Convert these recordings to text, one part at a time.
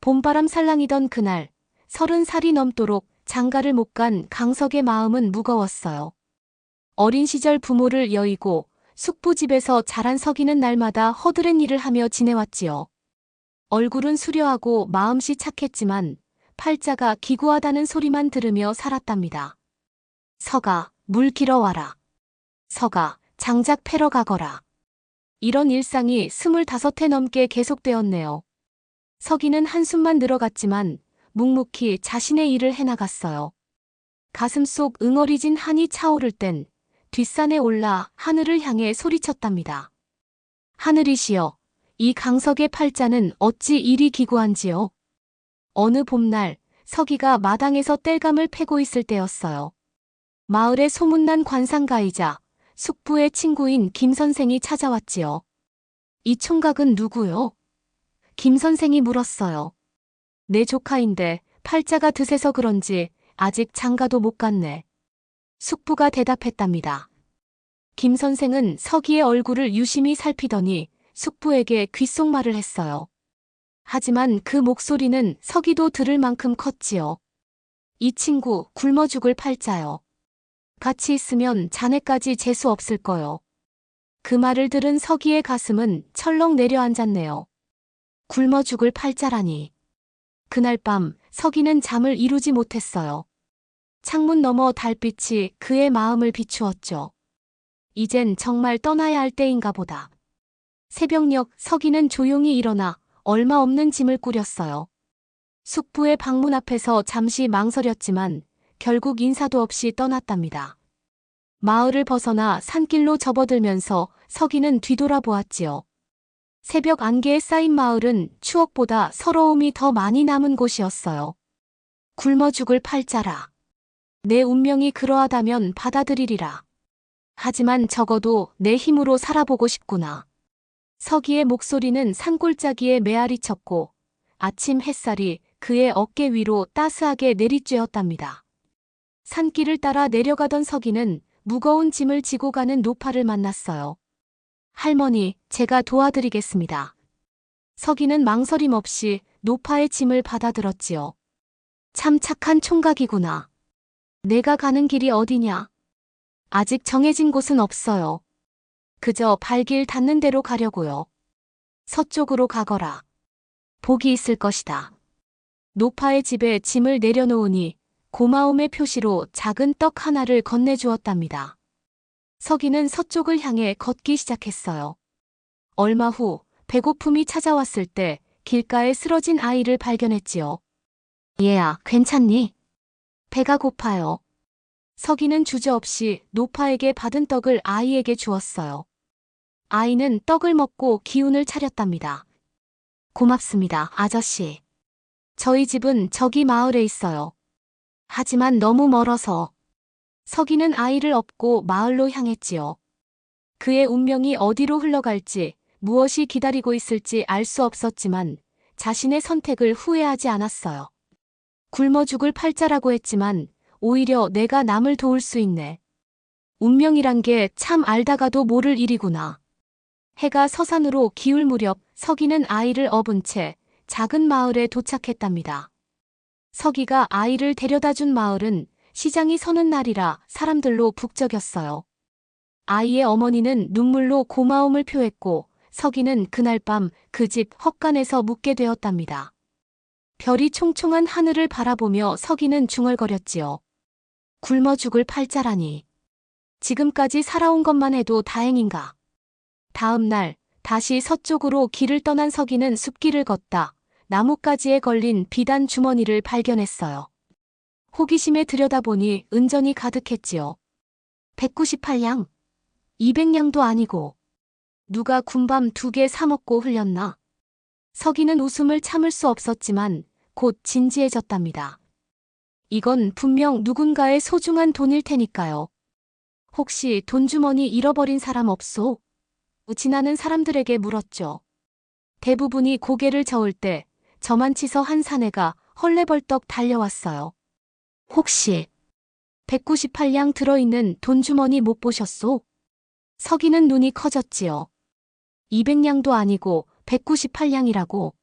봄바람 살랑이던 그날, 30살이 넘도록 장가를 못 간 강석의 마음은 무거웠어요. 어린 시절 부모를 여의고 숙부집에서 자란 석이는 날마다 허드렛 일을 하며 지내왔지요. 얼굴은 수려하고 마음씨 착했지만 팔자가 기구하다는 소리만 들으며 살았답니다. 석아, 물 길어와라. 석아, 장작 패러 가거라. 이런 일상이 25해 넘게 계속되었네요. 석이는 한숨만 늘어갔지만 묵묵히 자신의 일을 해나갔어요. 가슴속 응어리진 한이 차오를 땐 뒷산에 올라 하늘을 향해 소리쳤답니다. 하늘이시여, 이 강석의 팔자는 어찌 이리 기구한지요. 어느 봄날 석이가 마당에서 땔감을 패고 있을 때였어요. 마을의 소문난 관상가이자 숙부의 친구인 김 선생이 찾아왔지요. 이 총각은 누구요? 김 선생이 물었어요. 내 조카인데 팔자가 드세서 그런지 아직 장가도 못 갔네. 숙부가 대답했답니다. 김 선생은 석이의 얼굴을 유심히 살피더니 숙부에게 귓속말을 했어요. 하지만 그 목소리는 석이도 들을 만큼 컸지요. 이 친구 굶어 죽을 팔자요. 같이 있으면 자네까지 재수 없을 거요. 그 말을 들은 석이의 가슴은 철렁 내려앉았네요. 굶어 죽을 팔자라니. 그날 밤 석이는 잠을 이루지 못했어요. 창문 너머 달빛이 그의 마음을 비추었죠. 이젠 정말 떠나야 할 때인가 보다. 새벽녘 석이는 조용히 일어나 얼마 없는 짐을 꾸렸어요. 숙부의 방문 앞에서 잠시 망설였지만 결국 인사도 없이 떠났답니다. 마을을 벗어나 산길로 접어들면서 석이는 뒤돌아보았지요. 새벽 안개에 쌓인 마을은 추억보다 서러움이 더 많이 남은 곳이었어요. 굶어 죽을 팔자라. 내 운명이 그러하다면 받아들이리라. 하지만 적어도 내 힘으로 살아보고 싶구나. 석이의 목소리는 산골짜기에 메아리 쳤고 아침 햇살이 그의 어깨 위로 따스하게 내리쬐었답니다. 산길을 따라 내려가던 석이는 무거운 짐을 지고 가는 노파를 만났어요. 할머니, 제가 도와드리겠습니다. 석이는 망설임 없이 노파의 짐을 받아들었지요. 참 착한 총각이구나. 내가 가는 길이 어디냐? 아직 정해진 곳은 없어요. 그저 발길 닿는 대로 가려고요. 서쪽으로 가거라. 복이 있을 것이다. 노파의 집에 짐을 내려놓으니 고마움의 표시로 작은 떡 하나를 건네주었답니다. 석이는 서쪽을 향해 걷기 시작했어요. 얼마 후 배고픔이 찾아왔을 때 길가에 쓰러진 아이를 발견했지요. 얘야, 괜찮니? 배가 고파요. 석이는 주저없이 노파에게 받은 떡을 아이에게 주었어요. 아이는 떡을 먹고 기운을 차렸답니다. 고맙습니다, 아저씨. 저희 집은 저기 마을에 있어요. 하지만 너무 멀어서. 석이는 아이를 업고 마을로 향했지요. 그의 운명이 어디로 흘러갈지, 무엇이 기다리고 있을지 알 수 없었지만 자신의 선택을 후회하지 않았어요. 굶어 죽을 팔자라고 했지만 오히려 내가 남을 도울 수 있네. 운명이란 게 참 알다가도 모를 일이구나. 해가 서산으로 기울 무렵 석이는 아이를 업은 채 작은 마을에 도착했답니다. 석이가 아이를 데려다준 마을은 시장이 서는 날이라 사람들로 북적였어요. 아이의 어머니는 눈물로 고마움을 표했고 석이는 그날 밤 그 집 헛간에서 묵게 되었답니다. 별이 총총한 하늘을 바라보며 석이는 중얼거렸지요. 굶어 죽을 팔자라니. 지금까지 살아온 것만 해도 다행인가. 다음 날 다시 서쪽으로 길을 떠난 석이는 숲길을 걷다 나뭇가지에 걸린 비단 주머니를 발견했어요. 호기심에 들여다보니 은전이 가득했지요. 198냥, 200냥도 아니고 누가 군밤 2개 사먹고 흘렸나. 석이는 웃음을 참을 수 없었지만 곧 진지해졌답니다. 이건 분명 누군가의 소중한 돈일 테니까요. 혹시 돈주머니 잃어버린 사람 없소? 지나는 사람들에게 물었죠. 대부분이 고개를 저을 때 저만 치서 한 사내가 헐레벌떡 달려왔어요. 혹시 198냥 들어있는 돈주머니 못 보셨소? 석이는 눈이 커졌지요. 200냥도 아니고 198냥이라고.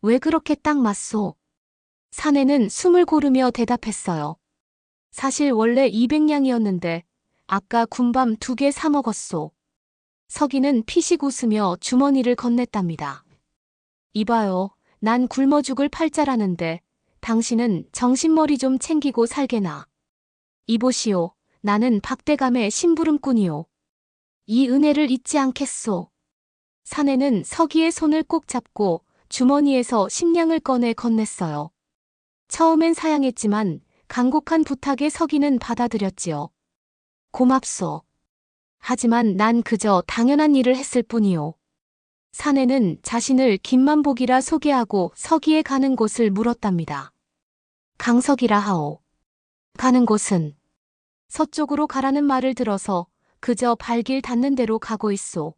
왜 그렇게 딱 맞소? 사내는 숨을 고르며 대답했어요. 사실 원래 200냥이었는데 아까 군밤 2개 사 먹었소. 서기는 피식 웃으며 주머니를 건넸답니다. 이봐요. 난 굶어 죽을 팔자라는데 당신은 정신머리 좀 챙기고 살게나. 이보시오. 나는 박대감의 심부름꾼이오. 이 은혜를 잊지 않겠소. 사내는 서기의 손을 꼭 잡고 주머니에서 10냥을 꺼내 건넸어요. 처음엔 사양했지만 간곡한 부탁에 서기는 받아들였지요. 고맙소. 하지만 난 그저 당연한 일을 했을 뿐이오. 사내는 자신을 김만복이라 소개하고 서기에 가는 곳을 물었답니다. 강석이라 하오. 가는 곳은? 서쪽으로 가라는 말을 들어서 그저 발길 닿는 대로 가고 있소.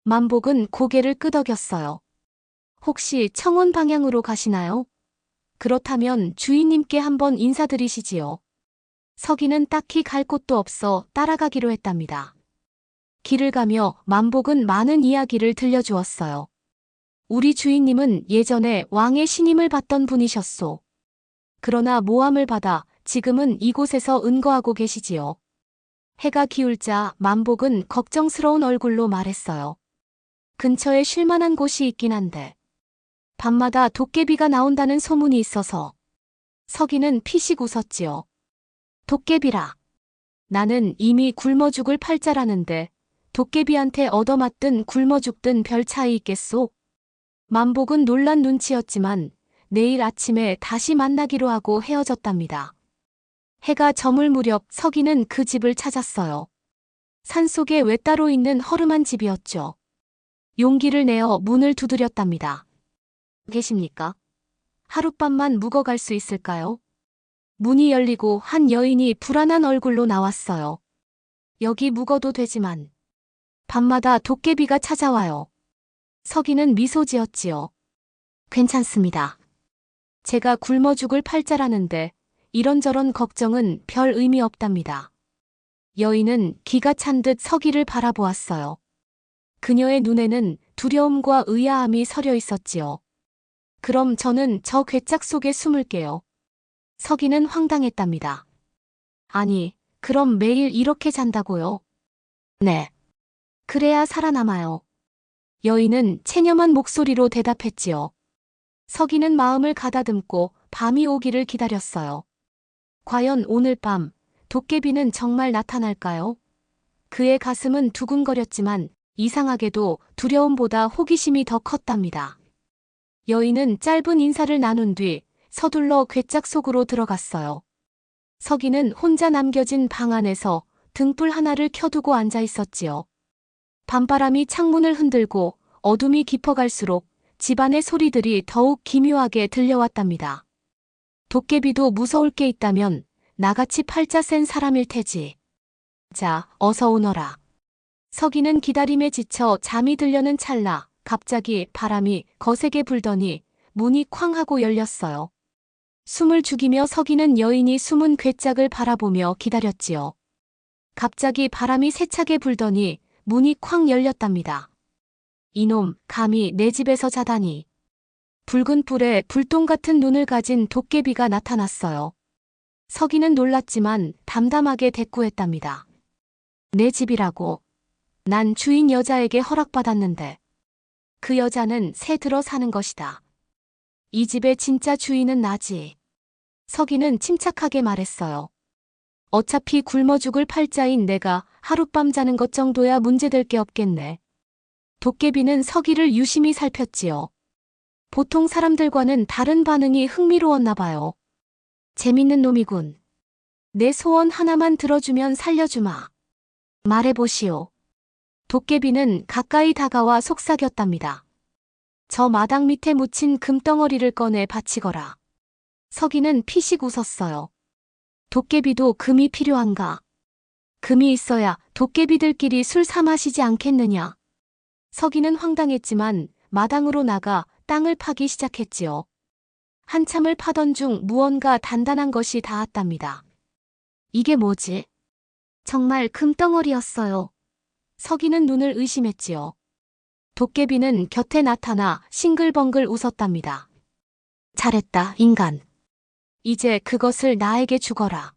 만복은 고개를 끄덕였어요. 혹시 청원 방향으로 가시나요? 그렇다면 주인님께 한번 인사드리시지요. 서기는 딱히 갈 곳도 없어 따라가기로 했답니다. 길을 가며 만복은 많은 이야기를 들려주었어요. 우리 주인님은 예전에 왕의 신임을 받던 분이셨소. 그러나 모함을 받아 지금은 이곳에서 은거하고 계시지요. 해가 기울자 만복은 걱정스러운 얼굴로 말했어요. 근처에 쉴만한 곳이 있긴 한데 밤마다 도깨비가 나온다는 소문이 있어서. 서기는 피식 웃었지요. 도깨비라. 나는 이미 굶어 죽을 팔자라는데 도깨비한테 얻어맞든 굶어 죽든 별 차이 있겠소? 만복은 놀란 눈치였지만 내일 아침에 다시 만나기로 하고 헤어졌답니다. 해가 저물 무렵 서기는 그 집을 찾았어요. 산속에 외따로 있는 허름한 집이었죠. 용기를 내어 문을 두드렸답니다. 계십니까? 하룻밤만 묵어갈 수 있을까요? 문이 열리고 한 여인이 불안한 얼굴로 나왔어요. 여기 묵어도 되지만 밤마다 도깨비가 찾아와요. 서기는 미소 지었지요. 괜찮습니다. 제가 굶어 죽을 팔자라는데 이런저런 걱정은 별 의미 없답니다. 여인은 기가 찬 듯 서기를 바라보았어요. 그녀의 눈에는 두려움과 의아함이 서려 있었지요. 그럼 저는 저 괴짝 속에 숨을게요. 서기는 황당했답니다. 아니, 그럼 매일 이렇게 잔다고요? 네. 그래야 살아남아요. 여인은 체념한 목소리로 대답했지요. 서기는 마음을 가다듬고 밤이 오기를 기다렸어요. 과연 오늘 밤 도깨비는 정말 나타날까요? 그의 가슴은 두근거렸지만 이상하게도 두려움보다 호기심이 더 컸답니다. 여인은 짧은 인사를 나눈 뒤 서둘러 괴짝 속으로 들어갔어요. 서기는 혼자 남겨진 방 안에서 등불 하나를 켜두고 앉아 있었지요. 밤바람이 창문을 흔들고 어둠이 깊어갈수록 집안의 소리들이 더욱 기묘하게 들려왔답니다. 도깨비도 무서울 게 있다면 나같이 팔자 센 사람일 테지. 자, 어서 오너라. 서기는 기다림에 지쳐 잠이 들려는 찰나 갑자기 바람이 거세게 불더니 문이 쾅 하고 열렸어요. 숨을 죽이며 서기는 여인이 숨은 괴짝을 바라보며 기다렸지요. 갑자기 바람이 세차게 불더니 문이 쾅 열렸답니다. 이놈, 감히 내 집에서 자다니. 붉은 뿔에 불똥 같은 눈을 가진 도깨비가 나타났어요. 서기는 놀랐지만 담담하게 대꾸했답니다. 내 집이라고. 난 주인 여자에게 허락받았는데. 그 여자는 새 들어 사는 것이다. 이 집의 진짜 주인은 나지. 서기는 침착하게 말했어요. 어차피 굶어 죽을 팔자인 내가 하룻밤 자는 것 정도야 문제될 게 없겠네. 도깨비는 서기를 유심히 살폈지요. 보통 사람들과는 다른 반응이 흥미로웠나 봐요. 재밌는 놈이군. 내 소원 하나만 들어주면 살려주마. 말해보시오. 도깨비는 가까이 다가와 속삭였답니다. 저 마당 밑에 묻힌 금덩어리를 꺼내 바치거라. 서기는 피식 웃었어요. 도깨비도 금이 필요한가? 금이 있어야 도깨비들끼리 술 사 마시지 않겠느냐? 서기는 황당했지만 마당으로 나가 땅을 파기 시작했지요. 한참을 파던 중 무언가 단단한 것이 닿았답니다. 이게 뭐지? 정말 금덩어리였어요. 서기는 눈을 의심했지요. 도깨비는 곁에 나타나 싱글벙글 웃었답니다. 잘했다, 인간. 이제 그것을 나에게 주거라.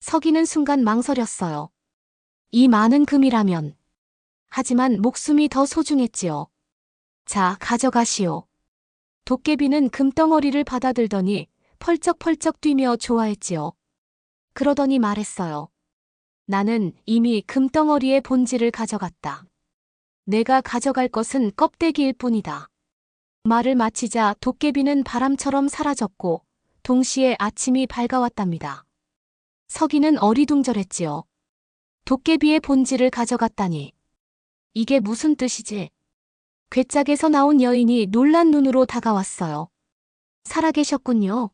서기는 순간 망설였어요. 이 많은 금이라면. 하지만 목숨이 더 소중했지요. 자, 가져가시오. 도깨비는 금덩어리를 받아들더니 펄쩍펄쩍 뛰며 좋아했지요. 그러더니 말했어요. 나는 이미 금덩어리의 본질을 가져갔다. 내가 가져갈 것은 껍데기일 뿐이다. 말을 마치자 도깨비는 바람처럼 사라졌고 동시에 아침이 밝아왔답니다. 서기는 어리둥절했지요. 도깨비의 본질을 가져갔다니. 이게 무슨 뜻이지? 괴짝에서 나온 여인이 놀란 눈으로 다가왔어요. 살아계셨군요.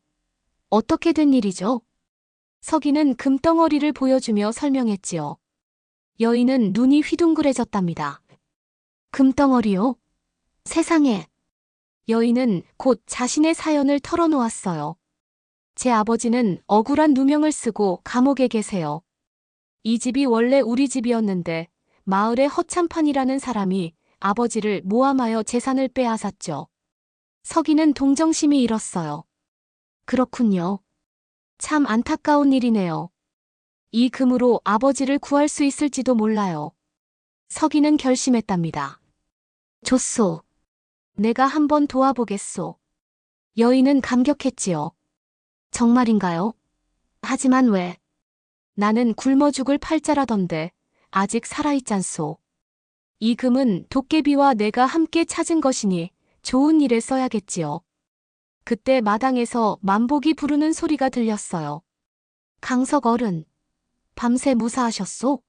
어떻게 된 일이죠? 서기는 금덩어리를 보여주며 설명했지요. 여인은 눈이 휘둥그레졌답니다. 금덩어리요? 세상에. 여인은 곧 자신의 사연을 털어놓았어요. 제 아버지는 억울한 누명을 쓰고 감옥에 계세요. 이 집이 원래 우리 집이었는데 마을의 허참판이라는 사람이 아버지를 모함하여 재산을 빼앗았죠. 서기는 동정심이 일었어요. 그렇군요. 참 안타까운 일이네요. 이 금으로 아버지를 구할 수 있을지도 몰라요. 서기는 결심했답니다. 좋소. 내가 한번 도와보겠소. 여인은 감격했지요. 정말인가요? 하지만 왜? 나는 굶어 죽을 팔자라던데 아직 살아있잖소. 이 금은 도깨비와 내가 함께 찾은 것이니 좋은 일에 써야겠지요. 그때 마당에서 만복이 부르는 소리가 들렸어요. 강석 어른, 밤새 무사하셨소?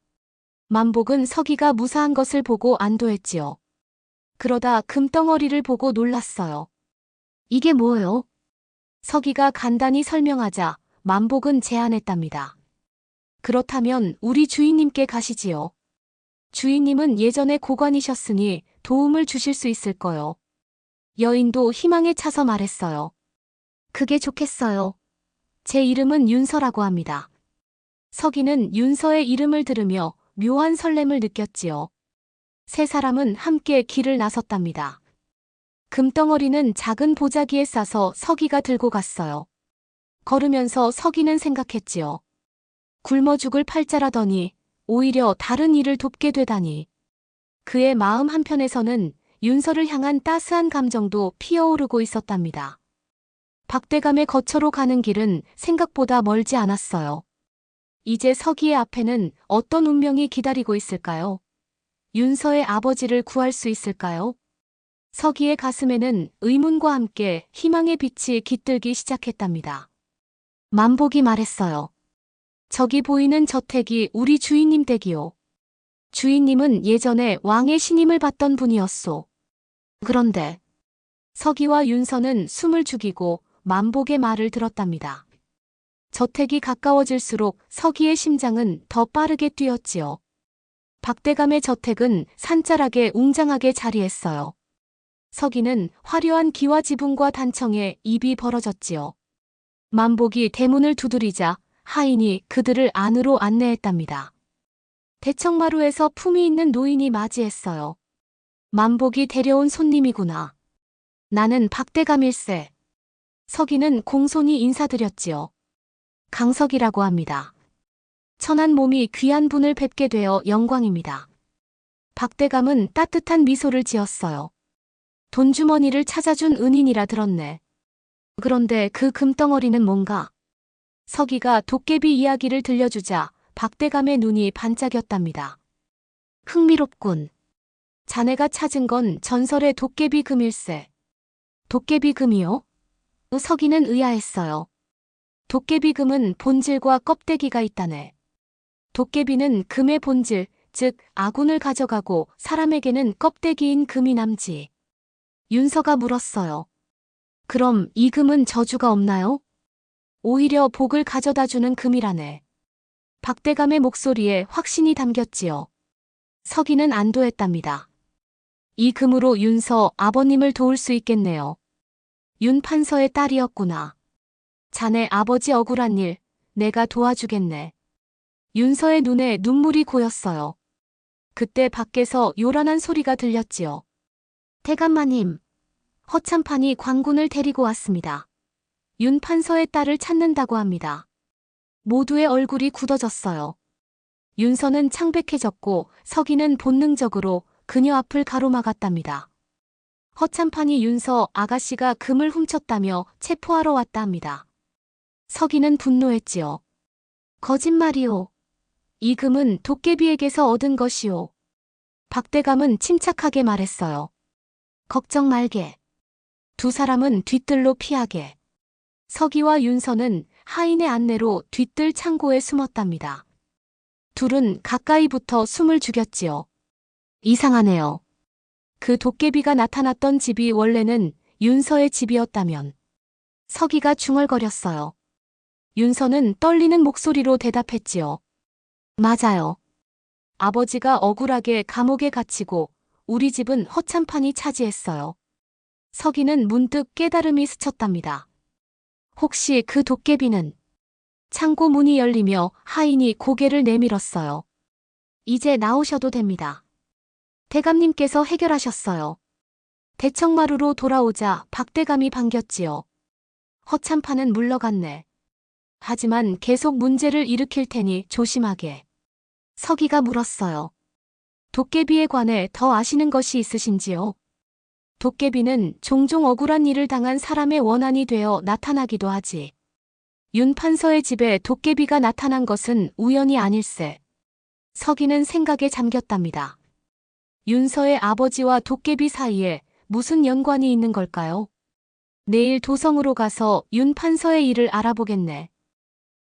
만복은 서기가 무사한 것을 보고 안도했지요. 그러다 금덩어리를 보고 놀랐어요. 이게 뭐예요? 서기가 간단히 설명하자 만복은 제안했답니다. 그렇다면 우리 주인님께 가시지요. 주인님은 예전에 고관이셨으니 도움을 주실 수 있을 거요. 여인도 희망에 차서 말했어요. 그게 좋겠어요. 제 이름은 윤서라고 합니다. 서기는 윤서의 이름을 들으며 묘한 설렘을 느꼈지요. 세 사람은 함께 길을 나섰답니다. 금덩어리는 작은 보자기에 싸서 서기가 들고 갔어요. 걸으면서 서기는 생각했지요. 굶어 죽을 팔자라더니 오히려 다른 일을 돕게 되다니. 그의 마음 한편에서는 윤서를 향한 따스한 감정도 피어오르고 있었답니다. 박대감의 거처로 가는 길은 생각보다 멀지 않았어요. 이제 서기의 앞에는 어떤 운명이 기다리고 있을까요? 윤서의 아버지를 구할 수 있을까요? 서기의 가슴에는 의문과 함께 희망의 빛이 깃들기 시작했답니다. 만복이 말했어요. 저기 보이는 저택이 우리 주인님 댁이요. 주인님은 예전에 왕의 신임을 받던 분이었소. 그런데 서기와 윤서는 숨을 죽이고 만복의 말을 들었답니다. 저택이 가까워질수록 서기의 심장은 더 빠르게 뛰었지요. 박대감의 저택은 산자락에 웅장하게 자리했어요. 서기는 화려한 기와 지붕과 단청에 입이 벌어졌지요. 만복이 대문을 두드리자 하인이 그들을 안으로 안내했답니다. 대청마루에서 품위 있는 노인이 맞이했어요. 만복이 데려온 손님이구나. 나는 박대감일세. 서기는 공손히 인사드렸지요. 강석이라고 합니다. 천한 몸이 귀한 분을 뵙게 되어 영광입니다. 박대감은 따뜻한 미소를 지었어요. 돈주머니를 찾아준 은인이라 들었네. 그런데 그 금덩어리는 뭔가? 서기가 도깨비 이야기를 들려주자 박대감의 눈이 반짝였답니다. 흥미롭군. 자네가 찾은 건 전설의 도깨비 금일세. 도깨비 금이요? 서기는 의아했어요. 도깨비 금은 본질과 껍데기가 있다네. 도깨비는 금의 본질, 즉 아군을 가져가고 사람에게는 껍데기인 금이 남지. 윤서가 물었어요. 그럼 이 금은 저주가 없나요? 오히려 복을 가져다주는 금이라네. 박대감의 목소리에 확신이 담겼지요. 서기는 안도했답니다. 이 금으로 윤서 아버님을 도울 수 있겠네요. 윤 판서의 딸이었구나. 자네 아버지 억울한 일 내가 도와주겠네. 윤서의 눈에 눈물이 고였어요. 그때 밖에서 요란한 소리가 들렸지요. 대감마님, 허참판이 광군을 데리고 왔습니다. 윤 판서의 딸을 찾는다고 합니다. 모두의 얼굴이 굳어졌어요. 윤서는 창백해졌고 서기는 본능적으로 그녀 앞을 가로막았답니다. 허참판이 윤서 아가씨가 금을 훔쳤다며 체포하러 왔다 합니다. 서기는 분노했지요. 거짓말이오. 이 금은 도깨비에게서 얻은 것이오. 박대감은 침착하게 말했어요. 걱정 말게. 두 사람은 뒤뜰로 피하게. 서기와 윤서는 하인의 안내로 뒤뜰 창고에 숨었답니다. 둘은 가까이 붙어 숨을 죽였지요. 이상하네요. 그 도깨비가 나타났던 집이 원래는 윤서의 집이었다면. 서기가 중얼거렸어요. 윤서는 떨리는 목소리로 대답했지요. 맞아요. 아버지가 억울하게 감옥에 갇히고 우리 집은 허참판이 차지했어요. 서기는 문득 깨달음이 스쳤답니다. 혹시 그 도깨비는? 창고 문이 열리며 하인이 고개를 내밀었어요. 이제 나오셔도 됩니다. 대감님께서 해결하셨어요. 대청마루로 돌아오자 박대감이 반겼지요. 허참판은 물러갔네. 하지만 계속 문제를 일으킬 테니 조심하게. 서기가 물었어요. 도깨비에 관해 더 아시는 것이 있으신지요? 도깨비는 종종 억울한 일을 당한 사람의 원한이 되어 나타나기도 하지. 윤 판서의 집에 도깨비가 나타난 것은 우연이 아닐세. 서기는 생각에 잠겼답니다. 윤서의 아버지와 도깨비 사이에 무슨 연관이 있는 걸까요? 내일 도성으로 가서 윤 판서의 일을 알아보겠네.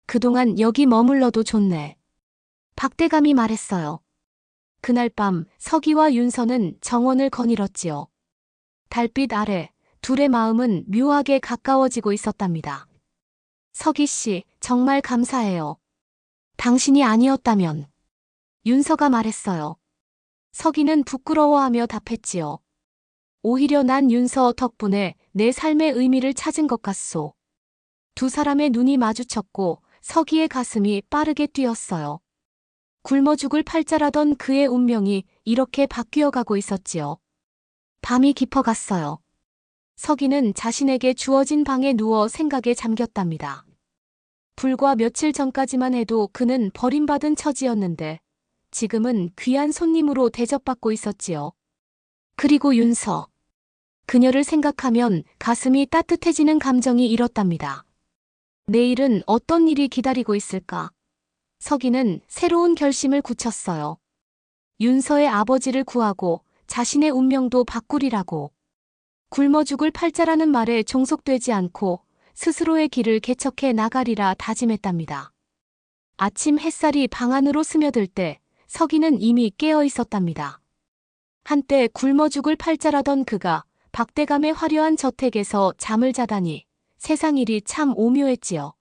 그동안 여기 머물러도 좋네. 박대감이 말했어요. 그날 밤 서기와 윤서는 정원을 거닐었지요. 달빛 아래 둘의 마음은 묘하게 가까워지고 있었답니다. 서기 씨, 정말 감사해요. 당신이 아니었다면. 윤서가 말했어요. 서기는 부끄러워하며 답했지요. 오히려 난 윤서 덕분에 내 삶의 의미를 찾은 것 같소. 두 사람의 눈이 마주쳤고 서기의 가슴이 빠르게 뛰었어요. 굶어 죽을 팔자라던 그의 운명이 이렇게 바뀌어가고 있었지요. 밤이 깊어갔어요. 서기는 자신에게 주어진 방에 누워 생각에 잠겼답니다. 불과 며칠 전까지만 해도 그는 버림받은 처지였는데 지금은 귀한 손님으로 대접받고 있었지요. 그리고 윤서. 그녀를 생각하면 가슴이 따뜻해지는 감정이 일었답니다. 내일은 어떤 일이 기다리고 있을까? 서기는 새로운 결심을 굳혔어요. 윤서의 아버지를 구하고 자신의 운명도 바꾸리라고. 굶어 죽을 팔자라는 말에 종속되지 않고 스스로의 길을 개척해 나가리라 다짐했답니다. 아침 햇살이 방 안으로 스며들 때 서기는 이미 깨어 있었답니다. 한때 굶어 죽을 팔자라던 그가 박대감의 화려한 저택에서 잠을 자다니 세상 일이 참 오묘했지요.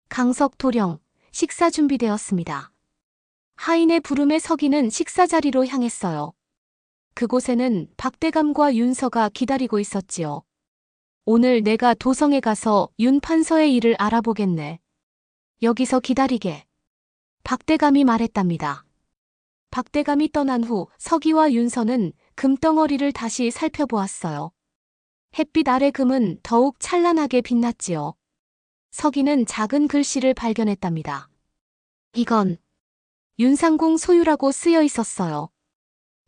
강석 도령, 식사 준비되었습니다. 하인의 부름에 서기는 식사 자리로 향했어요. 그곳에는 박대감과 윤서가 기다리고 있었지요. 오늘 내가 도성에 가서 윤 판서의 일을 알아보겠네. 여기서 기다리게. 박대감이 말했답니다. 박대감이 떠난 후 서기와 윤서는 금덩어리를 다시 살펴보았어요. 햇빛 아래 금은 더욱 찬란하게 빛났지요. 서기는 작은 글씨를 발견했답니다. 이건 윤상궁 소유라고 쓰여 있었어요.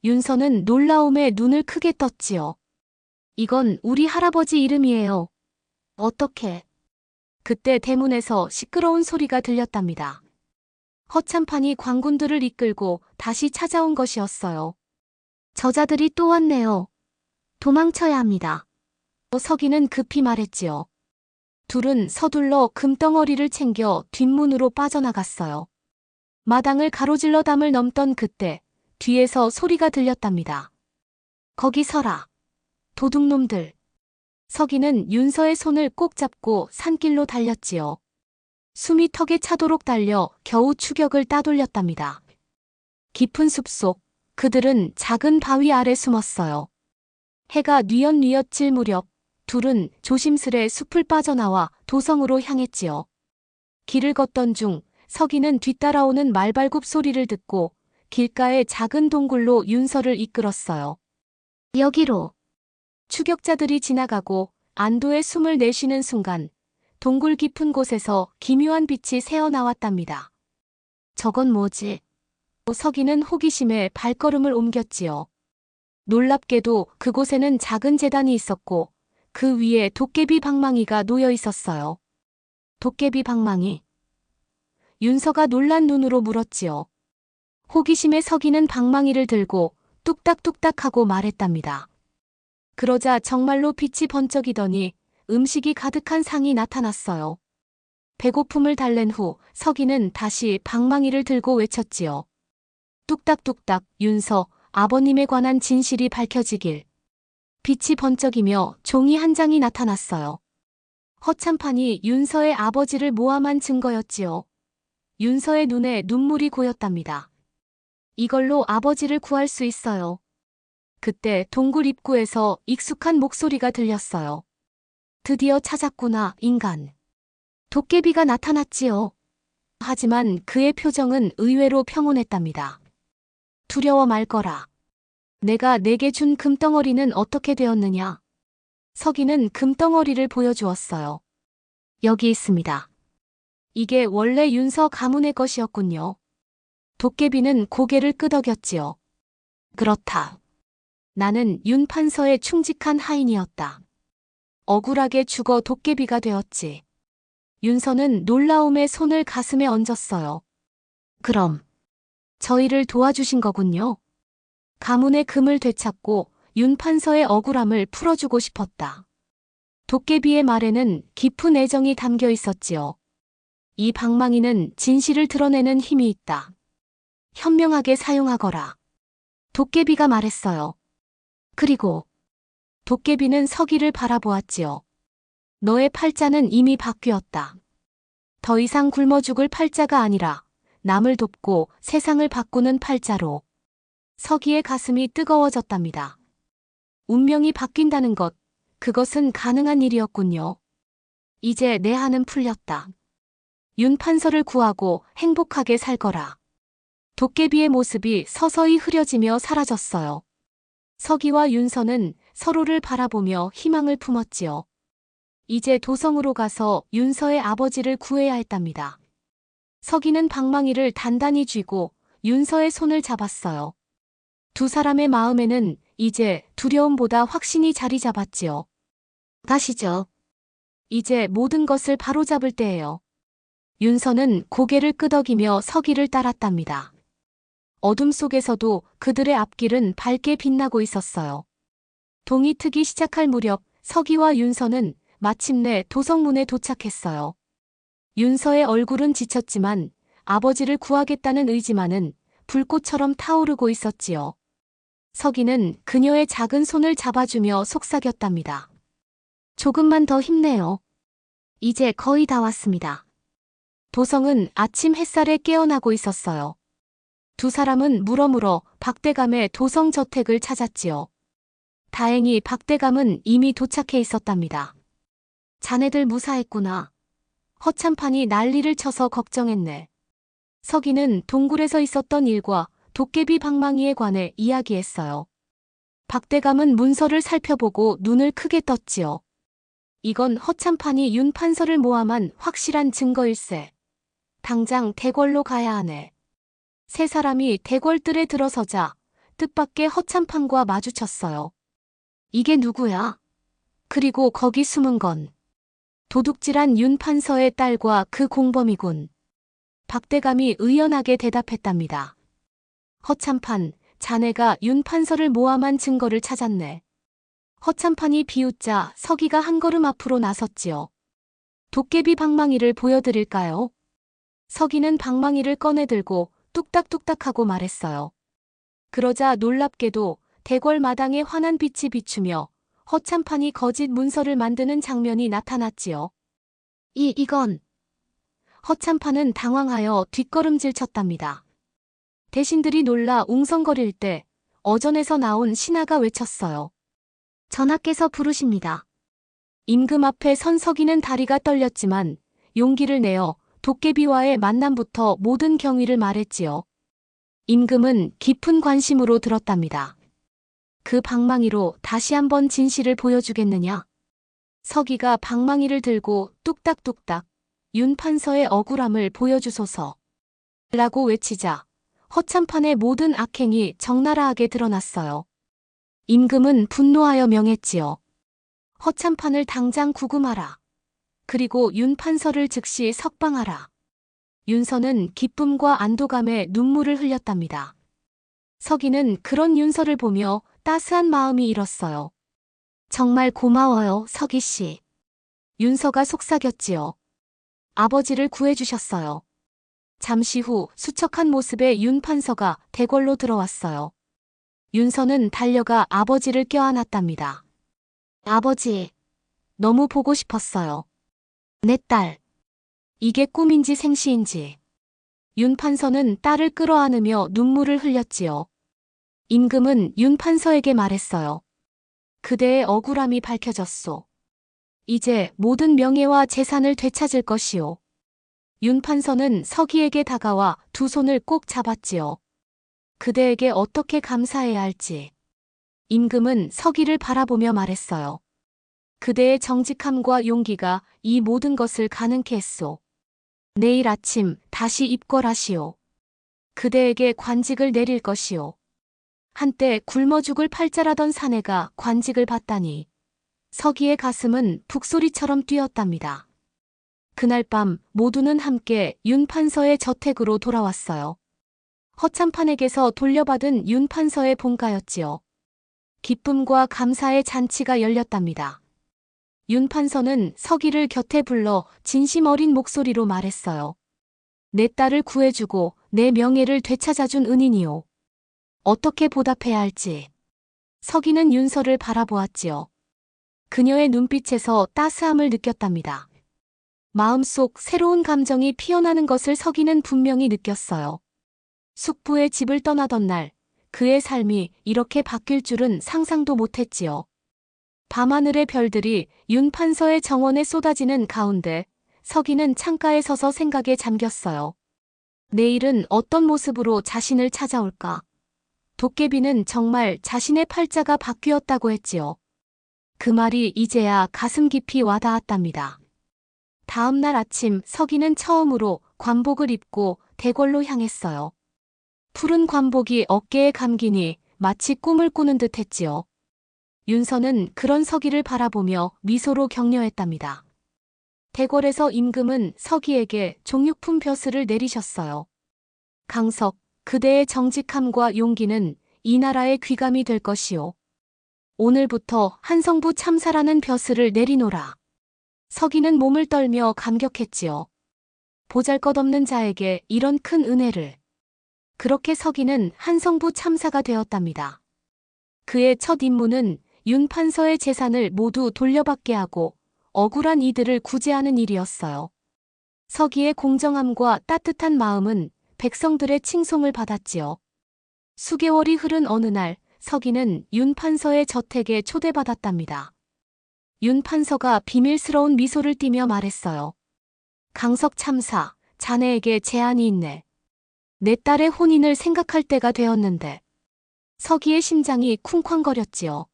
윤서는 놀라움에 눈을 크게 떴지요. 이건 우리 할아버지 이름이에요. 어떻게? 그때 대문에서 시끄러운 소리가 들렸답니다. 허참판이 광군들을 이끌고 다시 찾아온 것이었어요. 저자들이 또 왔네요. 도망쳐야 합니다. 서기는 급히 말했지요. 둘은 서둘러 금덩어리를 챙겨 뒷문으로 빠져나갔어요. 마당을 가로질러 담을 넘던 그때 뒤에서 소리가 들렸답니다. 거기 서라. 도둑놈들. 서기는 윤서의 손을 꼭 잡고 산길로 달렸지요. 숨이 턱에 차도록 달려 겨우 추격을 따돌렸답니다. 깊은 숲속 그들은 작은 바위 아래 숨었어요. 해가 뉘엿뉘엿 질 무렵 둘은 조심스레 숲을 빠져나와 도성으로 향했지요. 길을 걷던 중 서기는 뒤따라오는 말발굽 소리를 듣고 길가의 작은 동굴로 윤서를 이끌었어요. 여기로. 추격자들이 지나가고 안도의 숨을 내쉬는 순간 동굴 깊은 곳에서 기묘한 빛이 새어나왔답니다. 저건 뭐지? 서기는 호기심에 발걸음을 옮겼지요. 놀랍게도 그곳에는 작은 제단이 있었고 그 위에 도깨비 방망이가 놓여 있었어요. 도깨비 방망이? 윤서가 놀란 눈으로 물었지요. 호기심에 서기는 방망이를 들고 뚝딱뚝딱 하고 말했답니다. 그러자 정말로 빛이 번쩍이더니 음식이 가득한 상이 나타났어요. 배고픔을 달랜 후 서기는 다시 방망이를 들고 외쳤지요. 뚝딱뚝딱 윤서, 아버님에 관한 진실이 밝혀지길. 빛이 번쩍이며 종이 한 장이 나타났어요. 허참판이 윤서의 아버지를 모함한 증거였지요. 윤서의 눈에 눈물이 고였답니다. 이걸로 아버지를 구할 수 있어요. 그때 동굴 입구에서 익숙한 목소리가 들렸어요. 드디어 찾았구나, 인간. 도깨비가 나타났지요. 하지만 그의 표정은 의외로 평온했답니다. 두려워 말거라. 내가 내게 준 금덩어리는 어떻게 되었느냐? 서기는 금덩어리를 보여주었어요. 여기 있습니다. 이게 원래 윤서 가문의 것이었군요. 도깨비는 고개를 끄덕였지요. 그렇다. 나는 윤 판서의 충직한 하인이었다. 억울하게 죽어 도깨비가 되었지. 윤서는 놀라움에 손을 가슴에 얹었어요. 그럼 저희를 도와주신 거군요. 가문의 금을 되찾고 윤 판서의 억울함을 풀어주고 싶었다. 도깨비의 말에는 깊은 애정이 담겨 있었지요. 이 방망이는 진실을 드러내는 힘이 있다. 현명하게 사용하거라. 도깨비가 말했어요. 그리고 도깨비는 서기를 바라보았지요. 너의 팔자는 이미 바뀌었다. 더 이상 굶어 죽을 팔자가 아니라 남을 돕고 세상을 바꾸는 팔자로. 서기의 가슴이 뜨거워졌답니다. 운명이 바뀐다는 것, 그것은 가능한 일이었군요. 이제 내 한은 풀렸다. 윤 판서를 구하고 행복하게 살거라. 도깨비의 모습이 서서히 흐려지며 사라졌어요. 서기와 윤서는 서로를 바라보며 희망을 품었지요. 이제 도성으로 가서 윤서의 아버지를 구해야 했답니다. 서기는 방망이를 단단히 쥐고 윤서의 손을 잡았어요. 두 사람의 마음에는 이제 두려움보다 확신이 자리 잡았지요. 가시죠. 이제 모든 것을 바로잡을 때예요. 윤서는 고개를 끄덕이며 서기를 따랐답니다. 어둠 속에서도 그들의 앞길은 밝게 빛나고 있었어요. 동이 트기 시작할 무렵 서기와 윤서는 마침내 도성문에 도착했어요. 윤서의 얼굴은 지쳤지만 아버지를 구하겠다는 의지만은 불꽃처럼 타오르고 있었지요. 서기는 그녀의 작은 손을 잡아주며 속삭였답니다. 조금만 더 힘내요. 이제 거의 다 왔습니다. 도성은 아침 햇살에 깨어나고 있었어요. 두 사람은 물어물어 박대감의 도성 저택을 찾았지요. 다행히 박대감은 이미 도착해 있었답니다. 자네들 무사했구나. 허참판이 난리를 쳐서 걱정했네. 서기는 동굴에서 있었던 일과 도깨비 방망이에 관해 이야기했어요. 박대감은 문서를 살펴보고 눈을 크게 떴지요. 이건 허참판이 윤 판서를 모함한 확실한 증거일세. 당장 대궐로 가야 하네. 세 사람이 대궐뜰에 들어서자 뜻밖의 허참판과 마주쳤어요. 이게 누구야? 그리고 거기 숨은 건 도둑질한 윤 판서의 딸과 그 공범이군. 박대감이 의연하게 대답했답니다. 허참판, 자네가 윤 판서를 모함한 증거를 찾았네. 허참판이 비웃자 서기가 한 걸음 앞으로 나섰지요. 도깨비 방망이를 보여드릴까요? 서기는 방망이를 꺼내들고 뚝딱뚝딱하고 말했어요. 그러자 놀랍게도 대궐 마당에 환한 빛이 비추며 허참판이 거짓 문서를 만드는 장면이 나타났지요. 이건... 허참판은 당황하여 뒷걸음질 쳤답니다. 대신들이 놀라 웅성거릴 때 어전에서 나온 신하가 외쳤어요. 전하께서 부르십니다. 임금 앞에 선 서기는 다리가 떨렸지만 용기를 내어 도깨비와의 만남부터 모든 경위를 말했지요. 임금은 깊은 관심으로 들었답니다. 그 방망이로 다시 한번 진실을 보여주겠느냐? 서기가 방망이를 들고 뚝딱뚝딱 윤 판서의 억울함을 보여주소서 라고 외치자 허참판의 모든 악행이 적나라하게 드러났어요. 임금은 분노하여 명했지요. 허참판을 당장 구금하라. 그리고 윤 판서를 즉시 석방하라. 윤서는 기쁨과 안도감에 눈물을 흘렸답니다. 서기는 그런 윤서를 보며 따스한 마음이 일었어요. 정말 고마워요, 서기 씨. 윤서가 속삭였지요. 아버지를 구해주셨어요. 잠시 후 수척한 모습의 윤 판서가 대궐로 들어왔어요. 윤서는 달려가 아버지를 껴안았답니다. 아버지, 너무 보고 싶었어요. 내 딸. 이게 꿈인지 생시인지. 윤 판서는 딸을 끌어안으며 눈물을 흘렸지요. 임금은 윤 판서에게 말했어요. 그대의 억울함이 밝혀졌소. 이제 모든 명예와 재산을 되찾을 것이오. 윤 판서는 서기에게 다가와 두 손을 꼭 잡았지요. 그대에게 어떻게 감사해야 할지. 임금은 서기를 바라보며 말했어요. 그대의 정직함과 용기가 이 모든 것을 가능케 했소. 내일 아침 다시 입궐하시오. 그대에게 관직을 내릴 것이오. 한때 굶어 죽을 팔자라던 사내가 관직을 받다니. 서기의 가슴은 북소리처럼 뛰었답니다. 그날 밤 모두는 함께 윤 판서의 저택으로 돌아왔어요. 허참판에게서 돌려받은 윤 판서의 본가였지요. 기쁨과 감사의 잔치가 열렸답니다. 윤 판서는 서기를 곁에 불러 진심 어린 목소리로 말했어요. 내 딸을 구해주고 내 명예를 되찾아준 은인이오. 어떻게 보답해야 할지. 서기는 윤서를 바라보았지요. 그녀의 눈빛에서 따스함을 느꼈답니다. 마음속 새로운 감정이 피어나는 것을 서기는 분명히 느꼈어요. 숙부의 집을 떠나던 날, 그의 삶이 이렇게 바뀔 줄은 상상도 못했지요. 밤하늘의 별들이 윤 판서의 정원에 쏟아지는 가운데 서기는 창가에 서서 생각에 잠겼어요. 내일은 어떤 모습으로 자신을 찾아올까? 도깨비는 정말 자신의 팔자가 바뀌었다고 했지요. 그 말이 이제야 가슴 깊이 와닿았답니다. 다음 날 아침 서기는 처음으로 관복을 입고 대궐로 향했어요. 푸른 관복이 어깨에 감기니 마치 꿈을 꾸는 듯 했지요. 윤서는 그런 서기를 바라보며 미소로 격려했답니다. 대궐에서 임금은 서기에게 종육품 벼슬을 내리셨어요. 강석, 그대의 정직함과 용기는 이 나라의 귀감이 될 것이오. 오늘부터 한성부 참사라는 벼슬을 내리노라. 서기는 몸을 떨며 감격했지요. 보잘것없는 자에게 이런 큰 은혜를. 그렇게 서기는 한성부 참사가 되었답니다. 그의 첫 임무는 윤 판서의 재산을 모두 돌려받게 하고 억울한 이들을 구제하는 일이었어요. 서기의 공정함과 따뜻한 마음은 백성들의 칭송을 받았지요. 수개월이 흐른 어느 날 서기는 윤 판서의 저택에 초대받았답니다. 윤 판서가 비밀스러운 미소를 띠며 말했어요. 강석 참사, 자네에게 제안이 있네. 내 딸의 혼인을 생각할 때가 되었는데. 서기의 심장이 쿵쾅거렸지요.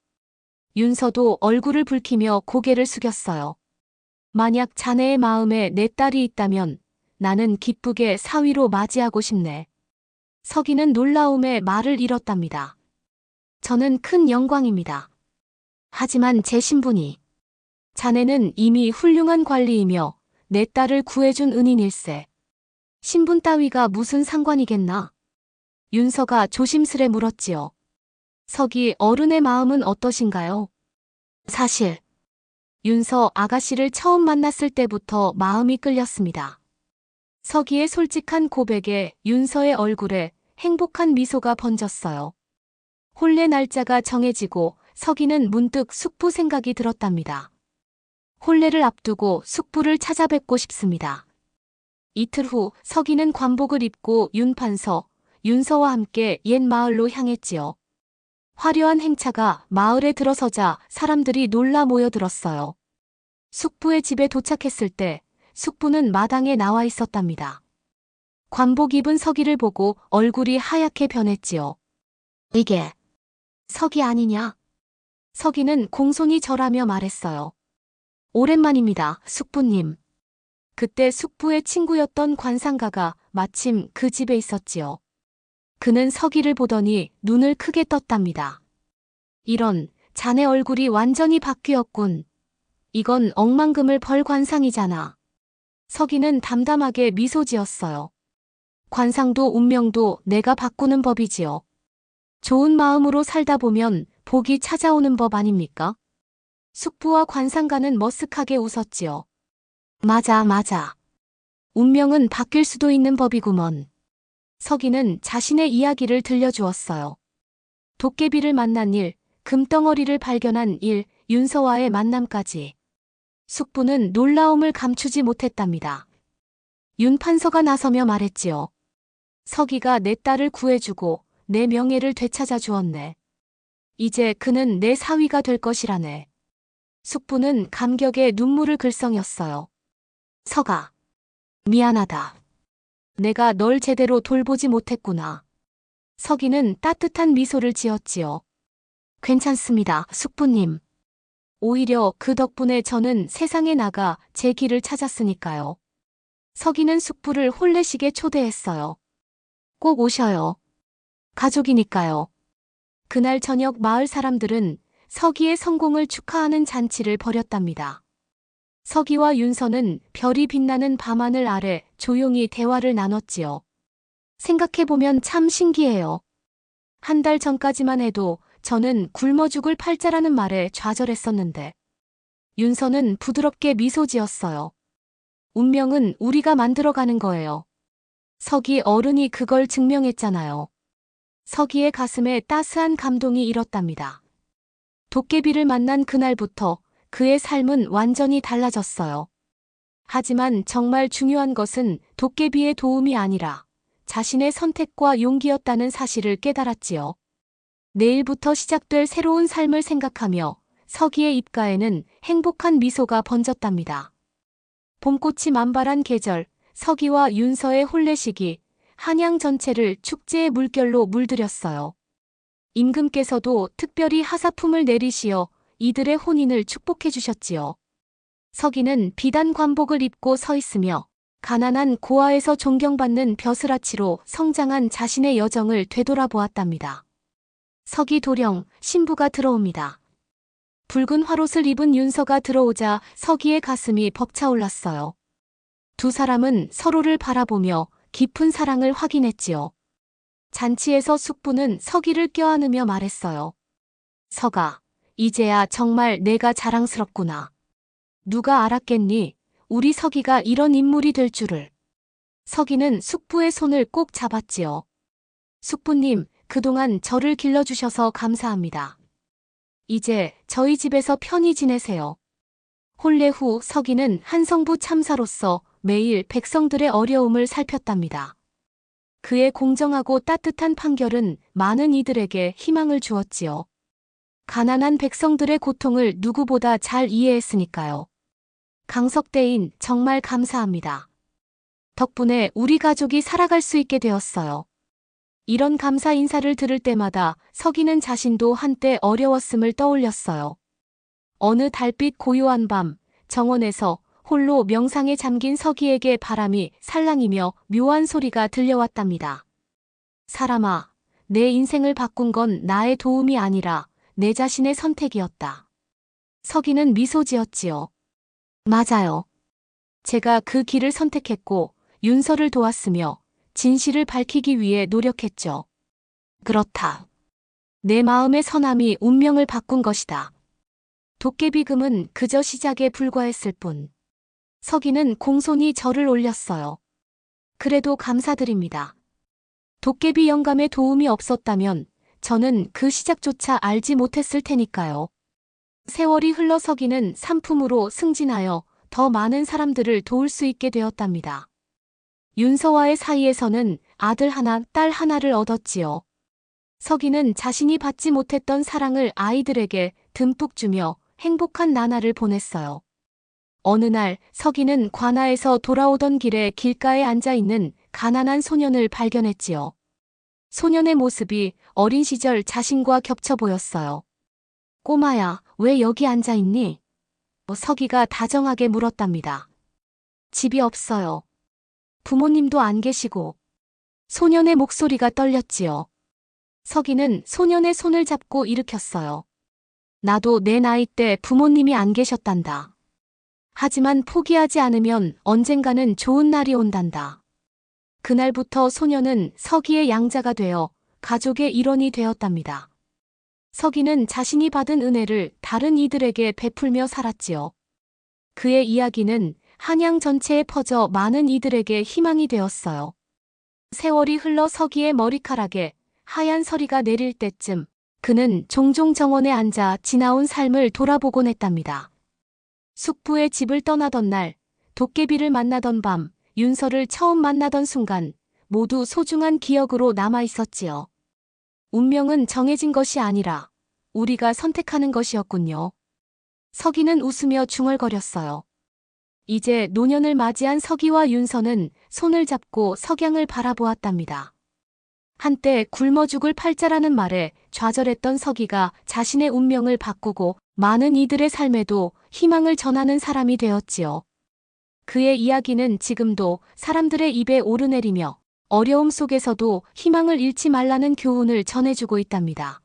윤서도 얼굴을 붉히며 고개를 숙였어요. 만약 자네의 마음에 내 딸이 있다면 나는 기쁘게 사위로 맞이하고 싶네. 서기는 놀라움에 말을 잃었답니다. 저는 큰 영광입니다. 하지만 제 신분이. 자네는 이미 훌륭한 관리이며 내 딸을 구해준 은인일세. 신분 따위가 무슨 상관이겠나? 윤서가 조심스레 물었지요. 서기 어른의 마음은 어떠신가요? 사실 윤서 아가씨를 처음 만났을 때부터 마음이 끌렸습니다. 서기의 솔직한 고백에 윤서의 얼굴에 행복한 미소가 번졌어요. 혼례 날짜가 정해지고 서기는 문득 숙부 생각이 들었답니다. 혼례를 앞두고 숙부를 찾아뵙고 싶습니다. 이틀 후 서기는 관복을 입고 윤 판서, 윤서와 함께 옛 마을로 향했지요. 화려한 행차가 마을에 들어서자 사람들이 놀라 모여들었어요. 숙부의 집에 도착했을 때 숙부는 마당에 나와 있었답니다. 관복 입은 서기를 보고 얼굴이 하얗게 변했지요. 이게 석이 아니냐? 석이는 공손히 절하며 말했어요. 오랜만입니다, 숙부님. 그때 숙부의 친구였던 관상가가 마침 그 집에 있었지요. 그는 석이를 보더니 눈을 크게 떴답니다. 이런, 자네 얼굴이 완전히 바뀌었군. 이건 억만금을 벌 관상이잖아. 석이는 담담하게 미소 지었어요. 관상도 운명도 내가 바꾸는 법이지요. 좋은 마음으로 살다 보면 복이 찾아오는 법 아닙니까? 숙부와 관상가는 머쓱하게 웃었지요. 맞아, 맞아. 운명은 바뀔 수도 있는 법이구먼. 석이는 자신의 이야기를 들려주었어요. 도깨비를 만난 일, 금덩어리를 발견한 일, 윤서와의 만남까지. 숙부는 놀라움을 감추지 못했답니다. 윤 판서가 나서며 말했지요. 석이가 내 딸을 구해주고 내 명예를 되찾아 주었네. 이제 그는 내 사위가 될 것이라네. 숙부는 감격에 눈물을 글썽였어요. 석아, 미안하다. 내가 널 제대로 돌보지 못했구나. 석이는 따뜻한 미소를 지었지요. 괜찮습니다, 숙부님. 오히려 그 덕분에 저는 세상에 나가 제 길을 찾았으니까요. 석이는 숙부를 혼례식에 초대했어요. 꼭 오셔요. 가족이니까요. 그날 저녁 마을 사람들은 석이의 성공을 축하하는 잔치를 벌였답니다. 석이와 윤서는 별이 빛나는 밤하늘 아래 조용히 대화를 나눴지요. 생각해보면 참 신기해요. 한 달 전까지만 해도 저는 굶어 죽을 팔자라는 말에 좌절했었는데 윤서는 부드럽게 미소 지었어요. 운명은 우리가 만들어가는 거예요. 석이 어른이 그걸 증명했잖아요. 석이의 가슴에 따스한 감동이 일었답니다. 도깨비를 만난 그날부터 그의 삶은 완전히 달라졌어요. 하지만 정말 중요한 것은 도깨비의 도움이 아니라 자신의 선택과 용기였다는 사실을 깨달았지요. 내일부터 시작될 새로운 삶을 생각하며 석이의 입가에는 행복한 미소가 번졌답니다. 봄꽃이 만발한 계절, 석이와 윤서의 혼례식이 한양 전체를 축제의 물결로 물들였어요. 임금께서도 특별히 하사품을 내리시어 이들의 혼인을 축복해 주셨지요. 석이는 비단 관복을 입고 서 있으며 가난한 고아에서 존경받는 벼슬아치로 성장한 자신의 여정을 되돌아보았답니다. 석이 도령, 신부가 들어옵니다. 붉은 화롯을 입은 윤서가 들어오자 석이의 가슴이 벅차올랐어요. 두 사람은 서로를 바라보며 깊은 사랑을 확인했지요. 잔치에서 숙부는 석이를 껴안으며 말했어요. 석아, 이제야 정말 내가 자랑스럽구나. 누가 알았겠니? 우리 석이가 이런 인물이 될 줄을. 석이는 숙부의 손을 꼭 잡았지요. 숙부님, 그동안 저를 길러주셔서 감사합니다. 이제 저희 집에서 편히 지내세요. 혼례 후 석이는 한성부 참사로서 매일 백성들의 어려움을 살폈답니다. 그의 공정하고 따뜻한 판결은 많은 이들에게 희망을 주었지요. 가난한 백성들의 고통을 누구보다 잘 이해했으니까요. 강석대인 정말 감사합니다. 덕분에 우리 가족이 살아갈 수 있게 되었어요. 이런 감사 인사를 들을 때마다 석이는 자신도 한때 어려웠음을 떠올렸어요. 어느 달빛 고요한 밤, 정원에서 홀로 명상에 잠긴 석이에게 바람이 살랑이며 묘한 소리가 들려왔답니다. 사람아, 내 인생을 바꾼 건 나의 도움이 아니라 내 자신의 선택이었다. 석이는 미소 지었지요. 맞아요. 제가 그 길을 선택했고 윤서를 도왔으며 진실을 밝히기 위해 노력했죠. 그렇다. 내 마음의 선함이 운명을 바꾼 것이다. 도깨비금은 그저 시작에 불과했을 뿐. 석이는 공손히 절을 올렸어요. 그래도 감사드립니다. 도깨비 영감의 도움이 없었다면 저는 그 시작조차 알지 못했을 테니까요. 세월이 흘러 석이는 산품으로 승진하여 더 많은 사람들을 도울 수 있게 되었답니다. 윤서와의 사이에서는 아들 하나, 딸 하나를 얻었지요. 석이는 자신이 받지 못했던 사랑을 아이들에게 듬뿍 주며 행복한 나날을 보냈어요. 어느 날 석이는 관아에서 돌아오던 길에 길가에 앉아있는 가난한 소년을 발견했지요. 소년의 모습이 어린 시절 자신과 겹쳐 보였어요. 꼬마야, 왜 여기 앉아 있니? 서기가 다정하게 물었답니다. 집이 없어요. 부모님도 안 계시고. 소년의 목소리가 떨렸지요. 서기는 소년의 손을 잡고 일으켰어요. 나도 내 나이 때 부모님이 안 계셨단다. 하지만 포기하지 않으면 언젠가는 좋은 날이 온단다. 그날부터 소년은 서기의 양자가 되어 가족의 일원이 되었답니다. 서기는 자신이 받은 은혜를 다른 이들에게 베풀며 살았지요. 그의 이야기는 한양 전체에 퍼져 많은 이들에게 희망이 되었어요. 세월이 흘러 서기의 머리카락에 하얀 서리가 내릴 때쯤 그는 종종 정원에 앉아 지나온 삶을 돌아보곤 했답니다. 숙부의 집을 떠나던 날, 도깨비를 만나던 밤, 윤서를 처음 만나던 순간 모두 소중한 기억으로 남아 있었지요. 운명은 정해진 것이 아니라 우리가 선택하는 것이었군요. 서기는 웃으며 중얼거렸어요. 이제 노년을 맞이한 서기와 윤서는 손을 잡고 석양을 바라보았답니다. 한때 굶어 죽을 팔자라는 말에 좌절했던 서기가 자신의 운명을 바꾸고 많은 이들의 삶에도 희망을 전하는 사람이 되었지요. 그의 이야기는 지금도 사람들의 입에 오르내리며 어려움 속에서도 희망을 잃지 말라는 교훈을 전해주고 있답니다.